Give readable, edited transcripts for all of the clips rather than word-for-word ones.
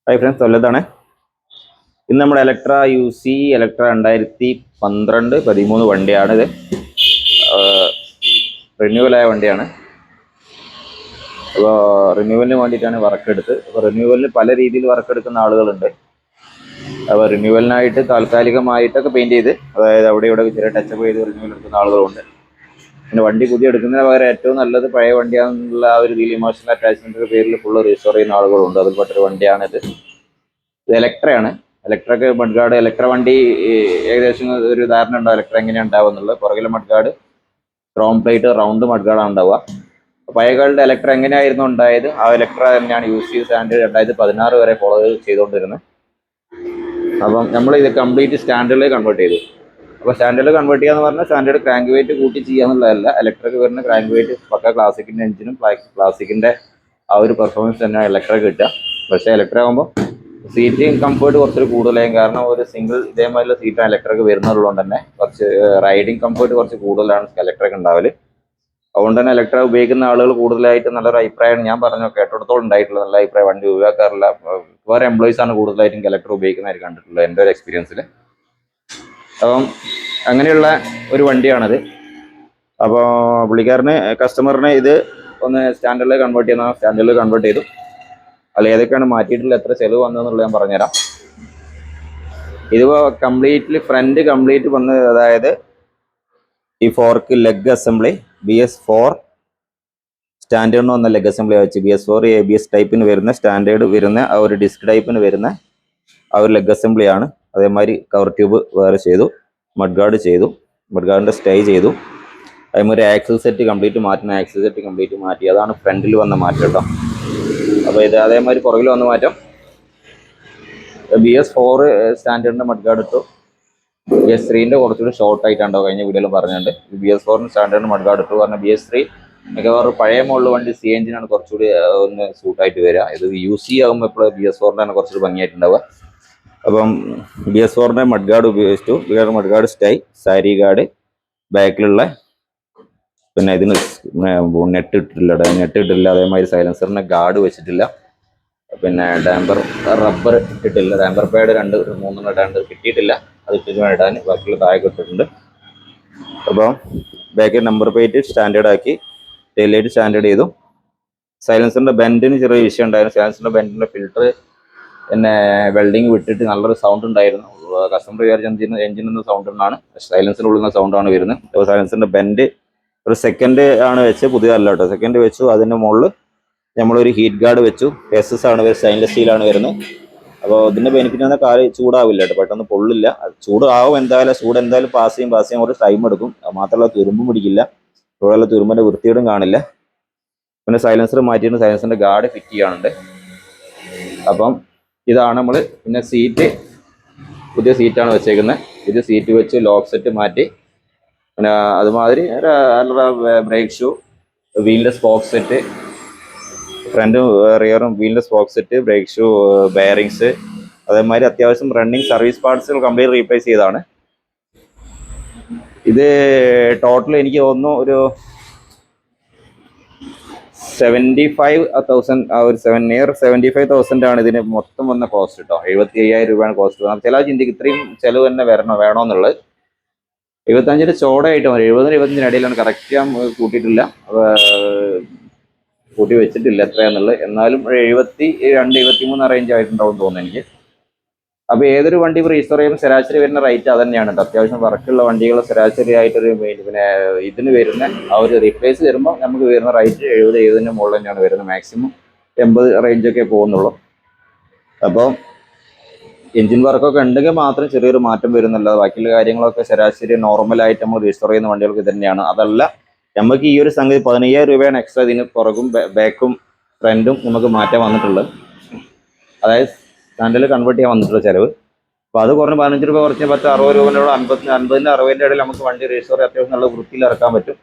Hi friends, വല്ലതാണ് ഇന്ന് നമ്മുടെ Electra Electra 2012-13 വണ്ടിയാണിത്. റിന്യൂവലായ വണ്ടിയാണ്. അപ്പോൾ റിന്യൂവലിന് വേണ്ടിയിട്ടാണ് വർക്ക് എടുത്ത്. അപ്പോൾ റിന്യൂവലിന് പല രീതിയിൽ വർക്ക് എടുക്കുന്ന ആളുകളുണ്ട്. അപ്പോൾ റിന്യൂവലിനായിട്ട് താൽക്കാലികമായിട്ടൊക്കെ പെയിൻറ് ചെയ്ത്, അതായത് അവിടെ ഇവിടെ ചെറിയ ടച്ചപ്പ് ചെയ്ത് റിന്യൂവൽ എടുക്കുന്ന ആളുകളുണ്ട്. പിന്നെ വണ്ടി പുതിയ എടുക്കുന്നതിന് പകരം ഏറ്റവും നല്ലത് പഴയ വണ്ടിയാണെന്നുള്ള ആ ഒരു രീതിയിൽ ഇമോഷണൽ അറ്റാച്ച്മെൻറ്റിൻ്റെ പേരിൽ ഫുള്ള് റീസ്റ്റോർ ചെയ്യുന്ന ആളുകളുണ്ട്. അതിൽപ്പെട്ടൊരു വണ്ടിയാണിത്. ഇത് ഇലക്ട്രയാണ്. ഇലക്ട്രക്ക് മഡ്ഗാർഡ്, ഇലക്ട്ര വണ്ടി ഏകദേശം ഒരു ധാരണ ഉണ്ടാവും ഇലക്ട്ര എങ്ങനെയാണ് ഉണ്ടാവുക എന്നുള്ളത്. പുറകിലെ മഡ്ഗാർഡ് ക്രോം പ്ലേറ്റ് റൗണ്ട് മഡ്ഗാർഡാണ് ഉണ്ടാവുക. പഴയകാലത്തെ ഇലക്ട്ര എങ്ങനെയായിരുന്നു ഉണ്ടായത്, ആ ഇലക്ട്ര തന്നെയാണ് യൂസ് ചെയ്ത് സ്റ്റാൻഡേർഡ് 2016 വരെ ഫോളോ ചെയ്തുകൊണ്ടിരുന്നത്. അപ്പം നമ്മൾ ഇത് കംപ്ലീറ്റ് സ്റ്റാൻഡേർഡിലേക്ക് കൺവേർട്ട് ചെയ്തു. അപ്പോൾ സ്റ്റാൻഡേർഡ് കൺവേർട്ട് ചെയ്യാന്ന് പറഞ്ഞാൽ സ്റ്റാൻഡേർഡ് ക്രാങ്ക് വെയിറ്റ് കൂട്ടി ചെയ്യാന്നുള്ളതല്ല. ഇലക്ട്രക്ക് വരുന്ന ക്രാങ്ക് വെയിറ്റ് പക്ക ക്ലാസിക്കിൻ്റെ എഞ്ചിനും ക്ലാസിക്കിൻ്റെ ആ ഒരു പെർഫോമൻസ് തന്നെയാണ് ഇലക്ട്രക്ക് കിട്ടുക. പക്ഷേ ഇലക്ട്ര ആകുമ്പോൾ സീറ്റ് കംഫേർട്ട് കുറച്ചൊരു കൂടുതലായും, കാരണം ഒരു സിംഗിൾ ഇതേമാതിരി സീറ്റാണ് ഇലക്ട്രക്ക് വരുന്നതുകൊണ്ട് തന്നെ കുറച്ച് റൈഡിങ് കംഫേർട്ട് കുറച്ച് കൂടുതലാണ് ഇലക്ട്രക്ക് ഉണ്ടാവല്. അതുകൊണ്ട് തന്നെ ഇലക്ട്ര ഉപയോഗിക്കുന്ന ആളുകൾ കൂടുതലായിട്ട് നല്ലൊരു അഭിപ്രായമാണ് ഞാൻ പറഞ്ഞു കേട്ടിടത്തോളം ഉണ്ടായിട്ടുള്ളത്. നല്ല അഭിപ്രായം, വണ്ടി ഉപയോഗിക്കാറില്ല. വേറെ എംപ്ലോയീസ് ആണ് കൂടുതലായിട്ടും ഇലക്ട്ര ഉപയോഗിക്കുന്നതായിട്ട് കണ്ടിട്ടുള്ളത് എൻ്റെ ഒരു എക്സ്പീരിയൻസിൽ. അപ്പം അങ്ങനെയുള്ള ഒരു വണ്ടിയാണത്. അപ്പോൾ പുള്ളിക്കാരന് കസ്റ്റമറിന് ഇത് ഒന്ന് സ്റ്റാൻഡേർഡിലേക്ക് കൺവേർട്ട് ചെയ്യുന്ന സ്റ്റാൻഡേർഡിൽ കൺവേർട്ട് ചെയ്തു. അല്ല ഏതൊക്കെയാണ് മാറ്റിയിട്ടുള്ള എത്ര ചെലവ് വന്നതെന്നുള്ളത് ഞാൻ പറഞ്ഞുതരാം. ഇതിപ്പോൾ കംപ്ലീറ്റ്ലി ഫ്രണ്ട് കംപ്ലീറ്റ് വന്ന്, അതായത് ഈ ഫോർക്ക് ലെഗ് അസംബ്ലി BS4 സ്റ്റാൻഡേർഡിന് വന്ന ലെഗ് അസംബ്ലി വെച്ച് BS4 ABS ടൈപ്പിന് വരുന്ന സ്റ്റാൻഡേർഡ് വരുന്ന ആ ഒരു ഡിസ്ക് ടൈപ്പിന് വരുന്ന ആ ഒരു ലെഗ് അസംബ്ലിയാണ്. അതേമാതിരി കവർ ട്യൂബ് വേറെ ചെയ്തു, മഡ്ഗാർഡ് ചെയ്തു, മഡ്ഗാർഡിൻ്റെ സ്റ്റേ ചെയ്തു. അതേമാതിരി ആക്സിൽ സെറ്റ് കംപ്ലീറ്റ് മാറ്റി. അതാണ് ഫ്രണ്ടിൽ വന്ന മാറ്റം കേട്ടോ. അപ്പോൾ ഇത് അതേമാതിരി പുറകിൽ വന്ന മാറ്റം. BS4 സ്റ്റാൻഡേർഡിൻ്റെ മഡ്ഗാർഡ് ഇട്ടു. BS3ൻ്റെ കുറച്ചുകൂടി ഷോർട്ട് ആയിട്ടുണ്ടോ കഴിഞ്ഞ വീഡിയോയിൽ പറഞ്ഞിട്ടുണ്ട്. BS4 സ്റ്റാൻഡേർഡിന് മഡ്ഗാർഡ് ഇട്ടു. കാരണം BS3 മിക്കവാറും പഴയ മോഡൽ വണ്ടി സി എഞ്ചിനാണ് കുറച്ചുകൂടി ഒന്ന് സൂട്ടായിട്ട് വരിക. ഇത് UC ആകുമ്പോൾ ഇപ്പോൾ BS4ൻ്റെ കുറച്ചുകൂടി ഭംഗിയായിട്ടുണ്ടാവുക. അപ്പം BS4ൻ്റെ മഡ്ഗാർഡ് ഉപയോഗിച്ചു. മഡ്ഗാർഡ് സ്റ്റൈ, സാരി ഗാർഡ്, ബാക്കിലുള്ള പിന്നെ ഇതിന് നെറ്റ് ഇട്ടിട്ടില്ല. അതേമാതിരി സൈലൻസറിന് ഗാർഡ് വെച്ചിട്ടില്ല. പിന്നെ ഡാമ്പർ റബ്ബർ ഇട്ടിട്ടില്ല. ഡാമ്പർ പാഡ് 2-3 ഇടാണ്ട് കിട്ടിയിട്ടില്ല. അത് ഇട്ടിട്ട് ഇടാൻ ബാക്കിയുള്ള താഴെ ഇട്ടിട്ടുണ്ട്. അപ്പോൾ ബാക്കിൽ നമ്പർ പ്ലേറ്റ് സ്റ്റാൻഡേർഡ് ആക്കി, ടെയിൽ ലൈറ്റ് സ്റ്റാൻഡേർഡ് ചെയ്തു. സൈലൻസറിൻ്റെ ബെൻഡിന് ചെറിയ വിഷയം ഉണ്ടായിരുന്നു. സൈലൻസറിൻ്റെ ബെൻഡിൻ്റെ ഫിൽറ്റർ പിന്നെ വെൽഡിങ് വിട്ടിട്ട് നല്ലൊരു സൗണ്ട് ഉണ്ടായിരുന്നു. കസ്റ്റമർ വിചാരിച്ച എഞ്ചിനൊന്നും സൗണ്ട് എന്നാണ്, സൈലൻസറിനുള്ള സൗണ്ടാണ് വരുന്നത്. അപ്പോൾ സൈലൻസറിൻ്റെ ബെൻഡ് ഒരു സെക്കൻഡ് ആണ് വെച്ച്, പുതിയതല്ല കേട്ടോ. സെക്കൻഡ് വെച്ചു. അതിൻ്റെ മുകളിൽ നമ്മളൊരു ഹീറ്റ് ഗാർഡ് വെച്ചു. SS ആണ് വരുന്നത്, സ്റ്റെയിൻലെസ് സ്റ്റീലാണ് വരുന്നത്. അപ്പോൾ ഇതിൻ്റെ ബെനിഫിറ്റ് എന്നാൽ കാല് ചൂടാവില്ല കേട്ടോ, പെട്ടെന്ന് പൊള്ളില്ല. ചൂടാവും എന്തായാലും, ചൂട് എന്തായാലും പാസ് ചെയ്യും കുറച്ച് ടൈം എടുക്കും. മാത്രമല്ല തുരുമ്പും പിടിക്കില്ല, ഇവിടെയുള്ള തുരുമ്പിൻ്റെ വൃത്തിയോടും കാണില്ല. പിന്നെ സൈലൻസർ മാറ്റിയിട്ട് സൈലൻസറിൻ്റെ ഗാർഡ് ഫിറ്റ് ചെയ്യാനുണ്ട്. അപ്പം ഇതാണ് നമ്മൾ. പിന്നെ സീറ്റ് പുതിയ സീറ്റാണ് വെച്ചേക്കുന്നത്. പുതിയ സീറ്റ് വെച്ച് ലോക്ക് സെറ്റ് മാറ്റി. പിന്നെ അതുമാതിരി ബ്രേക്ക് ഷൂ, വീൽലെസ് ബോക്സ് സെറ്റ്, ഫ്രണ്ടും റിയറും വീൽലെസ് box set, brake shoe, bearings, അതേമാതിരി അത്യാവശ്യം റണ്ണിങ് സർവീസ് പാർട്സുകൾ കംപ്ലീറ്റ് റീപ്ലേസ് ചെയ്താണ്. ഇത് ടോട്ടൽ എനിക്ക് തോന്നുന്നു ഒരു 75,000, ആ ഒരു 75,000 ആണ് ഇതിന് മൊത്തം വന്ന കോസ്റ്റ് കേട്ടോ. 75,000 രൂപയാണ് കോസ്റ്റ്. ചില ചിന്തിക്ക് ഇത്രയും ചിലവ് തന്നെ വേണമെന്നുള്ളത്. 75 ചോടായിട്ട് മതി. 70-75 ഇടയിലാണ്. കറക്റ്റ് ഞാൻ കൂട്ടിയിട്ടില്ല, കൂട്ടി വെച്ചിട്ടില്ല എത്രയാന്നുള്ളത്. എന്നാലും 72-73 റേഞ്ച് ആയിട്ടുണ്ടാവും തോന്നുന്നു എനിക്ക്. അപ്പോൾ ഏതൊരു വണ്ടി റീസ്റ്റോർ ചെയ്യുമ്പോൾ ശരാശരി വരുന്ന റേറ്റ് അത് തന്നെയാണ് കേട്ടോ. അത്യാവശ്യം വർക്കുള്ള വണ്ടികൾ ശരാശരി ആയിട്ടൊരു പിന്നെ ഇതിന് വരുന്ന ആ ഒരു റീപ്ലേസ് വരുമ്പോൾ നമുക്ക് വരുന്ന റേറ്റ് 70-70 മുകളിൽ തന്നെയാണ് വരുന്നത്. മാക്സിമം 80 റേഞ്ചൊക്കെ പോകുന്നുള്ളൂ. അപ്പോൾ എഞ്ചിൻ വർക്കൊക്കെ ഉണ്ടെങ്കിൽ മാത്രം ചെറിയൊരു മാറ്റം വരുന്നല്ലാതെ ബാക്കിയുള്ള കാര്യങ്ങളൊക്കെ ശരാശരി നോർമലായിട്ട് നമ്മൾ റീസ്റ്റോർ ചെയ്യുന്ന വണ്ടികൾക്ക് ഇത് തന്നെയാണ്. അതല്ല നമുക്ക് ഈ ഒരു സംഗതി 15,000 രൂപയാണ് എക്സ്ട്രാ ഇതിന് പുറകും ബാക്കും ഫ്രണ്ടും നമുക്ക് മാറ്റം വന്നിട്ടുള്ളത്. അതായത് സ്റ്റാൻഡേർഡിൽ കൺവേർട്ട് ചെയ്യാൻ വന്നിട്ടുള്ള ചിലവ്. അപ്പോൾ അത് കുറഞ്ഞ് 15 രൂപ കുറച്ച് 10-60 രൂപയോളം 50-60 ഇടയിൽ നമുക്ക് വണ്ടി റീസ്റ്റോർ അത്യാവശ്യം നല്ല വൃത്തിയിൽ ഇറക്കാൻ പറ്റും.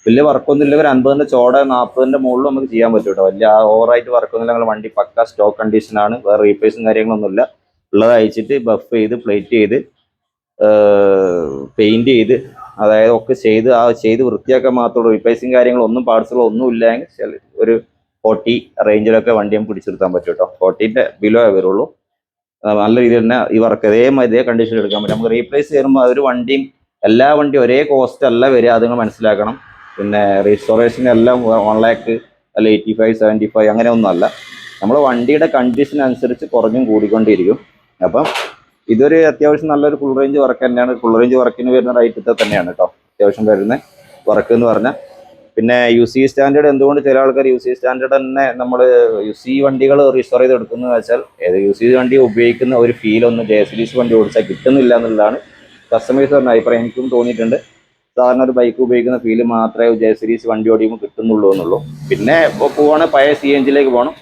വലിയ വർക്കൊന്നും ഇല്ല. ഒരു 50 ചോട 40 മുകളിൽ നമുക്ക് ചെയ്യാൻ പറ്റും കേട്ടോ. വലിയ ഓവറായിട്ട് വർക്കൊന്നുമില്ല. ഞങ്ങൾ വണ്ടി പക്ക സ്റ്റോക്ക് കണ്ടീഷനാണ്. വേറെ റീപ്ലേസും കാര്യങ്ങളൊന്നുമില്ല. ഉള്ളത് അയച്ചിട്ട് ബഫ് ചെയ്ത് പ്ലേറ്റ് ചെയ്ത് പെയിൻറ്റ് ചെയ്ത് അതായത് ഒക്കെ ചെയ്ത് വൃത്തിയാക്കാൻ മാത്രമുള്ളൂ. റീപ്ലേസും കാര്യങ്ങളൊന്നും പാർട്സുകളോ ഒന്നും ഇല്ലെങ്കിൽ ഒരു 40 റേഞ്ചിലൊക്കെ വണ്ടി നമുക്ക് പിടിച്ചെടുക്കാൻ പറ്റും കേട്ടോ. 40ന്റെ ബിലോ വരുള്ളൂ. നല്ല രീതിയിൽ തന്നെ ഈ വർക്ക് ഇതേ കണ്ടീഷനിൽ എടുക്കാൻ പറ്റും. നമുക്ക് റീപ്ലേസ് ചെയ്യുമ്പോൾ ഒരു വണ്ടിയും എല്ലാ വണ്ടിയും ഒരേ കോസ്റ്റ് അല്ല വരിക, അത് നിങ്ങൾ മനസ്സിലാക്കണം. പിന്നെ റീസ്റ്റോറേഷൻ എല്ലാം 1 lakh അല്ല 85, 75 അങ്ങനെ ഒന്നും അല്ല. നമ്മൾ വണ്ടിയുടെ കണ്ടീഷൻ അനുസരിച്ച് കുറഞ്ഞും കൂടിക്കൊണ്ടിരിക്കും. അപ്പം ഇതൊരു അത്യാവശ്യം നല്ലൊരു ഫുൾ റേഞ്ച് വർക്ക് തന്നെയാണ്. ഫുൾ റേഞ്ച് വർക്കിന് വരുന്ന റേറ്റ് തന്നെയാണ് കേട്ടോ അത്യാവശ്യം വരുന്ന വർക്ക് എന്ന് പറഞ്ഞാൽ. പിന്നെ UC സ്റ്റാൻഡേർഡ് എന്തുകൊണ്ട് ചില ആൾക്കാർ UC സ്റ്റാൻഡേർഡ് തന്നെ നമ്മൾ UC വണ്ടികൾ റീസ്റ്റോർ ചെയ്ത് എടുക്കുന്നത് വെച്ചാൽ UC വണ്ടി ഉപയോഗിക്കുന്ന ഒരു ഫീലൊന്നും JCDC വണ്ടി ഓടിച്ചാൽ കിട്ടുന്നില്ല എന്നുള്ളതാണ് കസ്റ്റമേഴ്സ് പറഞ്ഞ അഭിപ്രായം. എനിക്കും തോന്നിയിട്ടുണ്ട്. സാധാരണ ഒരു ബൈക്ക് ഉപയോഗിക്കുന്ന ഫീല് മാത്രമേ JCDC വണ്ടി ഓടിക്കുമ്പോൾ കിട്ടുന്നുള്ളൂ എന്നുള്ളൂ. പിന്നെ ഇപ്പോൾ പോവുകയാണെങ്കിൽ പഴയ CNG പോകണം.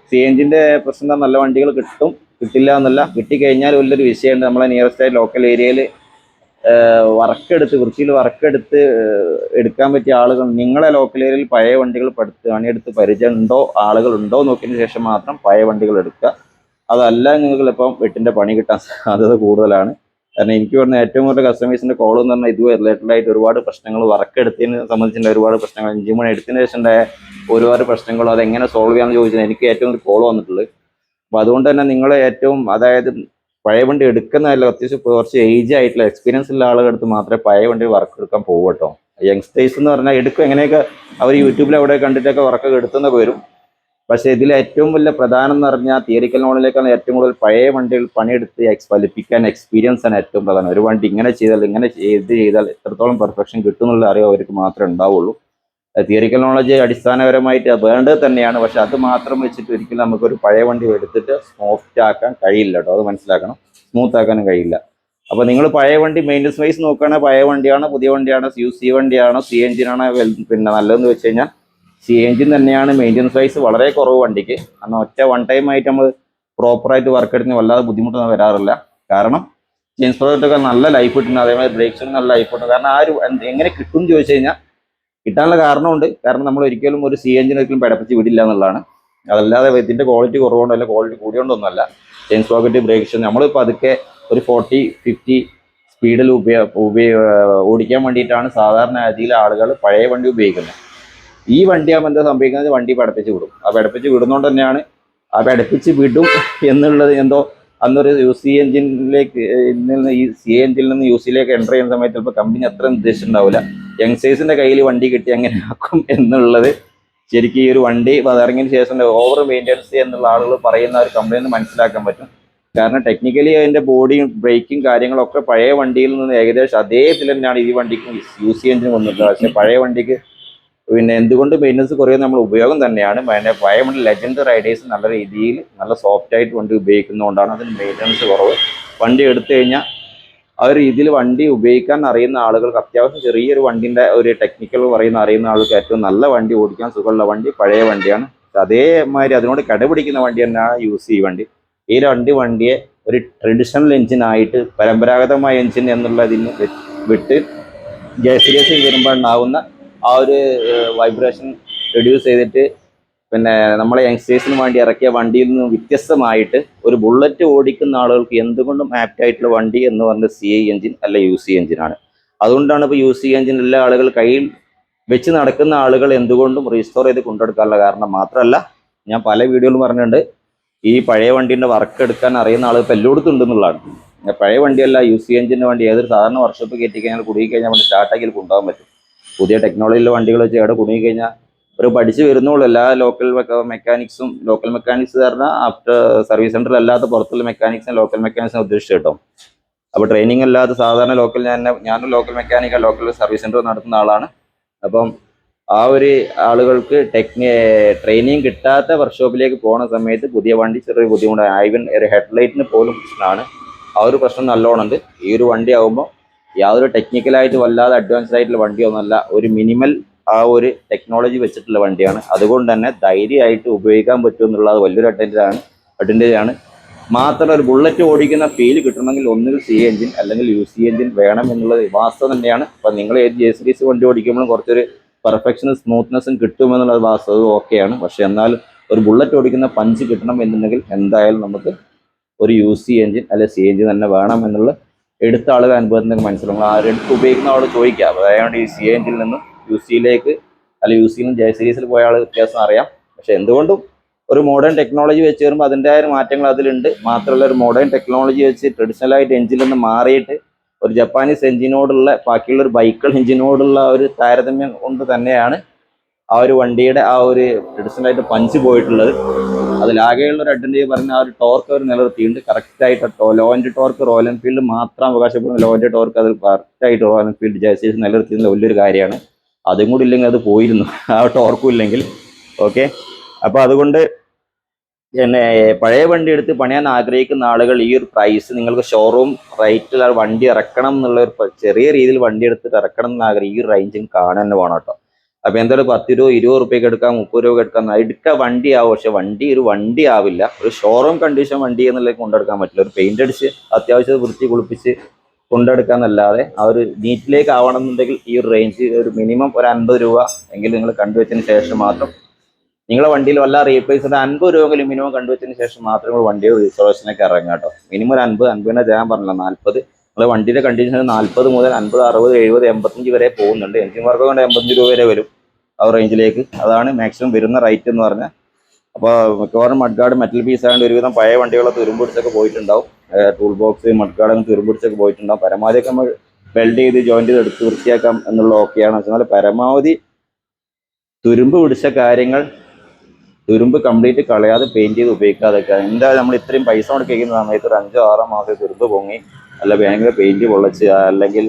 CNG പ്രശ്നം നല്ല വണ്ടികൾ കിട്ടില്ല എന്നല്ല, കിട്ടിക്കഴിഞ്ഞാൽ വലിയൊരു വിഷയമുണ്ട്. നമ്മളെ നിയറസ്റ്റ് ആയിട്ട് ലോക്കൽ ഏരിയയിൽ വൃത്തിയിൽ വർക്കെടുത്ത് എടുക്കാൻ പറ്റിയ ആളുകൾ നിങ്ങളെ ലോക്കൽ ഏരിയയിൽ പഴയ വണ്ടികൾ പണിയെടുത്ത് പരിചയമുണ്ടോ ആളുകളുണ്ടോ നോക്കിയതിന് ശേഷം മാത്രം പഴയ വണ്ടികൾ എടുക്കുക. അതല്ല നിങ്ങൾക്ക് ഇപ്പം വെട്ടിൻ്റെ പണി കിട്ടാൻ സാധ്യത കൂടുതലാണ്. കാരണം എനിക്ക് പറഞ്ഞ ഏറ്റവും കൂടുതൽ കസ്റ്റമേഴ്സിൻ്റെ കോൾ എന്ന് പറഞ്ഞാൽ ഇതുവരെ റിലേറ്റഡായിട്ട് ഒരുപാട് പ്രശ്നങ്ങൾ, വർക്കെടുത്തതിന് സംബന്ധിച്ചിട്ടുള്ള ഒരുപാട് പ്രശ്നങ്ങൾ, എഞ്ചിൻ പണി എടുത്തതിന് ശേഷം ഉണ്ടായ ഒരുപാട് പ്രശ്നങ്ങളും അതെങ്ങനെ സോൾവ് ചെയ്യാമെന്ന് ചോദിച്ചാൽ എനിക്ക് ഏറ്റവും കൂടുതൽ കോൾ വന്നിട്ടുള്ളത്. അപ്പോൾ അതുകൊണ്ട് തന്നെ നിങ്ങൾ ഏറ്റവും അതായത് പഴയ വണ്ടി എടുക്കുന്നതല്ല, അത്യാവശ്യം കുറച്ച് ഏജ് ആയിട്ടുള്ള എക്സ്പീരിയൻസ് ഉള്ള ആളുകളെടുത്ത് മാത്രമേ പഴയ വണ്ടി വർക്ക് എടുക്കാൻ പോകും കേട്ടോ. യങ്സ്റ്റേഴ്സ് എന്ന് പറഞ്ഞാൽ എടുക്കും എങ്ങനെയൊക്കെ അവർ യൂട്യൂബിൽ അവിടെ കണ്ടിട്ടൊക്കെ വർക്കൊക്കെ എടുത്തൊക്കെ വരും. പക്ഷേ ഇതിൽ ഏറ്റവും വലിയ പ്രധാനം എന്ന് പറഞ്ഞാൽ തിയറിക്കൽ നോളജിലേക്കാണ് ഏറ്റവും കൂടുതൽ പഴയ വണ്ടികൾ പണിയെടുത്ത് ഫലിപ്പിക്കാൻ എക്സ്പീരിയൻസ് ആണ് ഏറ്റവും പ്രധാനം. ഒരു വണ്ടി ഇങ്ങനെ ചെയ്താൽ എത്രത്തോളം പെർഫെക്ഷൻ കിട്ടും എന്നുള്ള അറിവ് അവർക്ക് മാത്രമേ ഉണ്ടാവുള്ളൂ. തിയറിക്കൽ നോളജ് അടിസ്ഥാനപരമായിട്ട് വേണ്ടത് തന്നെയാണ്. പക്ഷെ അത് മാത്രം വെച്ചിട്ട് ഒരിക്കലും നമുക്കൊരു പഴയ വണ്ടി എടുത്തിട്ട് സോഫ്റ്റ് ആക്കാൻ കഴിയില്ല കേട്ടോ. അത് മനസ്സിലാക്കണം. സ്മൂത്ത് ആക്കാനും കഴിയില്ല. അപ്പോൾ നിങ്ങൾ പഴയ വണ്ടി മെയിൻ്റനൻസ് വൈസ് നോക്കുകയാണെങ്കിൽ പഴയ വണ്ടിയാണോ പുതിയ വണ്ടിയാണോ UC വണ്ടിയാണോ CNG ആണോ പിന്നെ നല്ലതെന്ന് വെച്ച് കഴിഞ്ഞാൽ CNG തന്നെയാണ് മെയിൻ്റനൻസ് വൈസ് വളരെ കുറവ് വണ്ടിക്ക്. കാരണം വൺ ടൈം ആയിട്ട് നമ്മൾ പ്രോപ്പറായിട്ട് വർക്ക് എടുക്കുന്ന വല്ലാതെ ബുദ്ധിമുട്ടൊന്നും വരാറില്ല. കാരണം ചെയിൻ സ്പ്രോക്കറ്റൊക്കെ നല്ല ലൈഫ് കിട്ടുന്നു. അതേമാതിരി ബ്രേക്സിന് നല്ല ലൈഫ് കിട്ടും. കാരണം എങ്ങനെ കിട്ടും എന്ന് ചോദിച്ചു കഴിഞ്ഞാൽ കിട്ടാനുള്ള കാരണമുണ്ട്. കാരണം നമ്മൾ ഒരിക്കലും ഒരു CNG ഒരിക്കലും പിടപ്പിച്ച് വിടില്ല എന്നുള്ളതാണ്. അതല്ലാതെ ഇതിൻ്റെ ക്വാളിറ്റി കുറവുകൊണ്ടോ അല്ല ക്വാളിറ്റി കൂടിയോണ്ടൊന്നുമല്ല. ചെയിൻ സ്പ്രോക്കറ്റ് ബ്രേക്സ് നമ്മളിപ്പോൾ അതൊക്കെ ഒരു 40-50 സ്പീഡിൽ ഓടിക്കാൻ വേണ്ടിയിട്ടാണ് സാധാരണ രീതിയിൽ ആളുകൾ പഴയ വണ്ടി ഉപയോഗിക്കുന്നത്. ഈ വണ്ടിയാകുമ്പോൾ എന്താ സംഭവിക്കുന്നത്, വണ്ടി പടപ്പിച്ച് വിടും. ആ പടപ്പിച്ച് വിടുന്നതുകൊണ്ട് തന്നെയാണ് ആ പടപ്പിച്ച് വിടും എന്നുള്ളത് എന്തോ അന്നൊരു UC എഞ്ചിനിലേക്ക് നിന്ന് ഈ CNGയിൽ നിന്ന് UCയിലേക്ക് എൻ്റർ ചെയ്യുന്ന സമയത്ത് ചിലപ്പോൾ കമ്പനി അത്ര ഉദ്ദേശിച്ചിട്ടുണ്ടാവില്ല. യങ്സ്റ്റേഴ്സിൻ്റെ കയ്യിൽ വണ്ടി കിട്ടി അങ്ങനെ ആക്കും എന്നുള്ളത് ശരിക്കും ഈ ഒരു വണ്ടി ഇറങ്ങിയതിന് ശേഷം ഓവർ മെയിൻ്റനൻസ് എന്നുള്ള ആളുകൾ പറയുന്ന ഒരു കമ്പനിയിൽ മനസ്സിലാക്കാൻ പറ്റും. കാരണം ടെക്നിക്കലി അതിൻ്റെ ബോഡിയും ബ്രേക്കും കാര്യങ്ങളൊക്കെ പഴയ വണ്ടിയിൽ നിന്ന് ഏകദേശം അതേ ഇതിൽ തന്നെയാണ് ഈ വണ്ടിക്കും UC എഞ്ചിൻ വന്നിട്ടുള്ളത്. പക്ഷേ പഴയ വണ്ടിക്ക് പിന്നെ എന്തുകൊണ്ട് മെയിൻ്റനൻസ് കുറയുന്നത് നമ്മൾ ഉപയോഗം തന്നെയാണ്. പഴയ വണ്ടി ലെജൻഡ് റൈഡേഴ്സ് നല്ല രീതിയിൽ നല്ല സോഫ്റ്റ് ആയിട്ട് വണ്ടി ഉപയോഗിക്കുന്നതുകൊണ്ടാണ് അതിന് മെയിൻ്റനൻസ് കുറവ്. വണ്ടി എടുത്തു കഴിഞ്ഞാൽ ആ ഒരു രീതിയിൽ വണ്ടി ഉപയോഗിക്കാൻ അറിയുന്ന ആളുകൾക്ക് അത്യാവശ്യം ചെറിയൊരു വണ്ടിൻ്റെ ഒരു ടെക്നിക്കൽ അറിയുന്ന ആൾക്ക് ഏറ്റവും നല്ല വണ്ടി ഓടിക്കാൻ സുഖമുള്ള വണ്ടി പഴയ വണ്ടിയാണ്. അതേമാതിരി അതിനോട് കടപിടിക്കുന്ന വണ്ടി തന്നെയാണ് UC വണ്ടി. ഈ വണ്ടിയെ ഒരു ട്രഡീഷണൽ എഞ്ചിനായിട്ട് പരമ്പരാഗതമായ എഞ്ചിൻ എന്നുള്ളതിന് വിട്ട് JCDC വരുമ്പോൾ ഉണ്ടാകുന്ന ആ ഒരു വൈബ്രേഷൻ റിഡ്യൂസ് ചെയ്തിട്ട് പിന്നെ നമ്മളെ യങ്സ്റ്റേഴ്സിന് വേണ്ടി ഇറക്കിയ വണ്ടിയിൽ നിന്ന് വ്യത്യസ്തമായിട്ട് ഒരു ബുള്ളറ്റ് ഓടിക്കുന്ന ആളുകൾക്ക് എന്തുകൊണ്ടും ആപ്റ്റ് ആയിട്ടുള്ള വണ്ടി എന്ന് പറഞ്ഞ CI എഞ്ചിൻ അല്ല UC എഞ്ചിനാണ്. അതുകൊണ്ടാണ് ഇപ്പോൾ UC എഞ്ചിൻ എല്ലാ ആളുകൾ കയ്യിൽ വെച്ച് നടക്കുന്ന ആളുകൾ എന്തുകൊണ്ടും റീസ്റ്റോർ ചെയ്ത് കൊണ്ടെടുക്കാനുള്ള കാരണം. മാത്രമല്ല ഞാൻ പല വീഡിയോയിലും പറഞ്ഞിട്ടുണ്ട്, ഈ പഴയ വണ്ടീൻ്റെ വർക്ക് എടുക്കാൻ അറിയുന്ന ആളുകൾ ഇപ്പോൾ എല്ലായിടത്തും ഉണ്ടെന്നുള്ളതാണ്. പഴയ വണ്ടിയല്ല UC എഞ്ചിൻ്റെ വണ്ടി ഏതൊരു സാധാരണ വർക്ക്ഷോപ്പ് കയറ്റി കഴിഞ്ഞാൽ കുടുങ്ങി കഴിഞ്ഞാൽ വണ്ടി സ്റ്റാർട്ടാക്കി കൊണ്ടുപോകാൻ പറ്റും. പുതിയ ടെക്നോളജിയിലെ വണ്ടികൾ വെച്ച് അവിടെ കുടുങ്ങി കഴിഞ്ഞാൽ ഒരു പഠിച്ചു വരുന്നുള്ളൂ. എല്ലാ ലോക്കൽ മെക്കാനിക്സ് പറഞ്ഞാൽ ആഫ്റ്റർ സർവീസ് സെൻ്ററിൽ അല്ലാത്ത പുറത്തുള്ള മെക്കാനിക്സിനെ ലോക്കൽ മെക്കാനിക്സിനെ ഉദ്ദേശിച്ചു കേട്ടോ. അപ്പോൾ ട്രെയിനിങ് അല്ലാതെ സാധാരണ ഞാനും local mechanical local service centre നടത്തുന്ന ആളാണ്. അപ്പം ആ ഒരു ആളുകൾക്ക് ട്രെയിനിങ് കിട്ടാത്ത വർക്ക്ഷോപ്പിലേക്ക് പോകുന്ന സമയത്ത് പുതിയ വണ്ടി ചെറിയ ബുദ്ധിമുട്ടാണ്. ഈവൻ ഒരു ഹെഡ്ലൈറ്റിന് പോലും പ്രശ്നമാണ്. ആ ഒരു പ്രശ്നം നല്ലോണം ഉണ്ട്. ഈ ഒരു വണ്ടി ആകുമ്പോൾ യാതൊരു ടെക്നിക്കലായിട്ട് വല്ലാതെ അഡ്വാൻസ്ഡ് ആയിട്ടുള്ള വണ്ടിയൊന്നുമല്ല, ഒരു മിനിമൽ ആ ഒരു ടെക്നോളജി വെച്ചിട്ടുള്ള വണ്ടിയാണ്. അതുകൊണ്ട് തന്നെ ധൈര്യമായിട്ട് ഉപയോഗിക്കാൻ പറ്റും എന്നുള്ളത് വലിയൊരു അഡ്വാൻറ്റേജ് ആണ്. മാത്രമല്ല ഒരു ബുള്ളറ്റ് ഓടിക്കുന്ന ഫീൽ കിട്ടണമെങ്കിൽ ഒന്നുകിൽ CI എഞ്ചിൻ അല്ലെങ്കിൽ UC എഞ്ചിൻ വേണം എന്നുള്ളത് വാസ്തവം തന്നെയാണ്. അപ്പം നിങ്ങൾ ഏത് JCDC വണ്ടി ഓടിക്കുമ്പോഴും കുറച്ചൊരു പെർഫെക്ഷനും സ്മൂത്ത്നെസ്സും കിട്ടുമെന്നുള്ളത് വാസ്തവം ഓക്കെയാണ്. പക്ഷെ എന്നാൽ ഒരു ബുള്ളറ്റ് ഓടിക്കുന്ന പഞ്ച് കിട്ടണം എന്നുണ്ടെങ്കിൽ എന്തായാലും നമുക്ക് ഒരു UC എഞ്ചിൻ അല്ലെങ്കിൽ CI എഞ്ചിൻ തന്നെ വേണം എന്നുള്ള എടുത്ത ആളുകൾ അനുഭവത്തിൽ മനസ്സിലാവും. ആരെടുത്ത് ഉപയോഗിക്കുന്ന ആൾ ചോദിക്കുക. അതുകൊണ്ട് ഈ CI എഞ്ചിനിൽ നിന്നും UCയിലേക്ക് അല്ലെങ്കിൽ UCയിൽ നിന്ന് JCDCയിൽ പോയ ആൾ വ്യത്യാസം അറിയാം. പക്ഷെ എന്തുകൊണ്ടും ഒരു മോഡേൺ ടെക്നോളജി വെച്ച് വരുമ്പോൾ അതിൻ്റെതായ മാറ്റങ്ങൾ അതിലുണ്ട്. മാത്രമല്ല ഒരു മോഡേൺ ടെക്നോളജി വെച്ച് ട്രഡീഷണൽ ആയിട്ട് എഞ്ചിനിൽ നിന്ന് മാറിയിട്ട് ഒരു ജപ്പാനീസ് എഞ്ചിനോടുള്ള ബാക്കിയുള്ള ഒരു ബൈക്കിൾ എഞ്ചിനോടുള്ള ഒരു താരതമ്യം കൊണ്ട് തന്നെയാണ് ആ ഒരു വണ്ടിയുടെ ആ ഒരു ട്രഡീഷണൽ ആയിട്ട് പഞ്ച് പോയിട്ടുള്ളത്. അതിലാകെയുള്ള ഒരു അഡ്വാൻറ്റേജ് പറഞ്ഞാൽ ആ ഒരു ടോർക്ക് അവർ നിലനിർത്തിയിട്ടുണ്ട്. കറക്റ്റായിട്ട് law and torque royal Enfield മാത്രം അവകാശപ്പെടുന്ന ലോ ആൻഡ് ടോർക്ക് അത് കറക്റ്റായിട്ട് റോയൽ എൻഫീൽഡ് ജേഴ്സീസ് നിലനിർത്തിയിരുന്ന വലിയൊരു കാര്യമാണ്. അതും കൂടി ഇല്ലെങ്കിൽ അത് പോയിരുന്നു, ആ ടോർക്കും ഇല്ലെങ്കിൽ. ഓക്കെ, അപ്പോൾ അതുകൊണ്ട് പിന്നെ പഴയ വണ്ടി എടുത്ത് പണിയാൻ ആഗ്രഹിക്കുന്ന ആളുകൾ ഈ ഒരു പ്രൈസ് നിങ്ങൾക്ക് ഷോറൂം റേറ്റിൽ ആ വണ്ടി ഇറക്കണം എന്നുള്ള ഒരു ചെറിയ രീതിയിൽ വണ്ടി എടുത്തിട്ട് ഇറക്കണം എന്ന് ആഗ്രഹം ഈ റേഞ്ചിൽ കാണാൻ തന്നെ വേണം കേട്ടോ. അപ്പൊ എന്തായാലും 10 രൂപ 20 റുപ്യക്ക് എടുക്കാം, 30 രൂപ എടുക്കാം, എടുക്കുക വണ്ടി ആവും. പക്ഷെ വണ്ടി ഒരു വണ്ടി ആവില്ല, ഒരു ഷോറൂം കണ്ടീഷൻ വണ്ടി എന്നുള്ളത് കൊണ്ടെടുക്കാൻ പറ്റില്ല. ഒരു പെയിന്റ് അടിച്ച് അത്യാവശ്യം വൃത്തി കുളിപ്പിച്ച് കൊണ്ടെടുക്കാന്നല്ലാതെ ആ ഒരു നീറ്റിലേക്ക് ആവണം എന്നുണ്ടെങ്കിൽ ഈ ഒരു റേഞ്ച് ഒരു മിനിമം ഒരു 50 രൂപ എങ്കിലും നിങ്ങൾ കണ്ടുവച്ചതിന് ശേഷം മാത്രം നിങ്ങളെ വണ്ടിയിൽ വല്ല റീപ്ലേസ് 50 രൂപയെങ്കിലും മിനിമം കണ്ടുവച്ചതിന് ശേഷം മാത്രം നിങ്ങൾ വണ്ടിയുടെ റിസർവേഷനൊക്കെ ഇറങ്ങാം കേട്ടോ. മിനിമം ഒരു 50 ഞാൻ പറഞ്ഞില്ല 40. നിങ്ങൾ വണ്ടിയുടെ കണ്ടീഷൻ 40 മുതൽ 50, 60, 70, 85 വരെ പോകുന്നുണ്ട്. എഞ്ചിൻ വർക്ക് കൊണ്ട് 85 രൂപ വരെ വരും ആ റേഞ്ചിലേക്ക്. അതാണ് മാക്സിമം വരുന്ന റേറ്റ് എന്ന് പറഞ്ഞാൽ. അപ്പോൾ മിക്കവാറും മഡ്ഗാർഡ് മെറ്റൽ പീസ് ആയതുകൊണ്ട് ഒരുവിധം പഴയ വണ്ടികളൊക്കെ തുരുമ്പിടിച്ചൊക്കെ പോയിട്ടുണ്ടാവും. ടൂൾ ബോക്സ് മഡ്ഗാർഡ് തുരുമ്പിടിച്ചൊക്കെ പോയിട്ടുണ്ടാവും. പരമാവധിയൊക്കെ നമ്മൾ വെൽഡ് ചെയ്ത് ജോയിന്റ് ചെയ്ത് എടുത്ത് വൃത്തിയാക്കാം എന്നുള്ള ഓക്കെയാണ്. എന്നാൽ പരമാവധി തുരുമ്പ് പിടിച്ച കാര്യങ്ങൾ തുരുമ്പ് കംപ്ലീറ്റ് കളയാതെ പെയിന്റ് ചെയ്ത് ഉപയോഗിക്കാതൊക്കെ. എന്തായാലും നമ്മൾ ഇത്രയും പൈസ കൊണ്ട് കഴിക്കുന്ന സമയത്ത് ഒരു 5-6 മാസം തുരുമ്പ് പൊങ്ങി അല്ല ഭയങ്കര പെയിന്റ് പൊള്ളച്ച് അല്ലെങ്കിൽ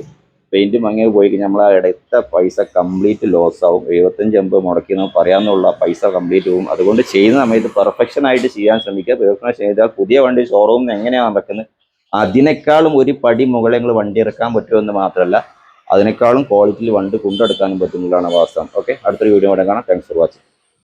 പെയിന്റ് മങ്ങിയത് പോയി കഴിഞ്ഞാൽ നമ്മൾ ആ എടുത്ത പൈസ കംപ്ലീറ്റ് ലോസ് ആവും. 75-80 മുടക്കി എന്ന് പറയാമെന്നുള്ള പൈസ കംപ്ലീറ്റ് പോകും. അതുകൊണ്ട് ചെയ്യുന്ന സമയത്ത് പെർഫെക്ഷൻ ആയിട്ട് ചെയ്യാൻ ശ്രമിക്കുക. പെർഫെക്ഷൻ ചെയ്താൽ പുതിയ വണ്ടി ഷോറൂമിൽ എങ്ങനെയാണ് നടക്കുന്നത് അതിനേക്കാളും ഒരു പടി മുകളിൽ നിങ്ങൾ വണ്ടി ഇറക്കാൻ പറ്റുമെന്ന് മാത്രമല്ല അതിനേക്കാളും ക്വാളിറ്റിയിൽ വണ്ടി കൊണ്ടെടുക്കാനും പറ്റുന്നതാണ് വാസ്തവം. ഓക്കെ, അടുത്തൊരു വീഡിയോ കൂടെ കാണാം. Thanks for watching.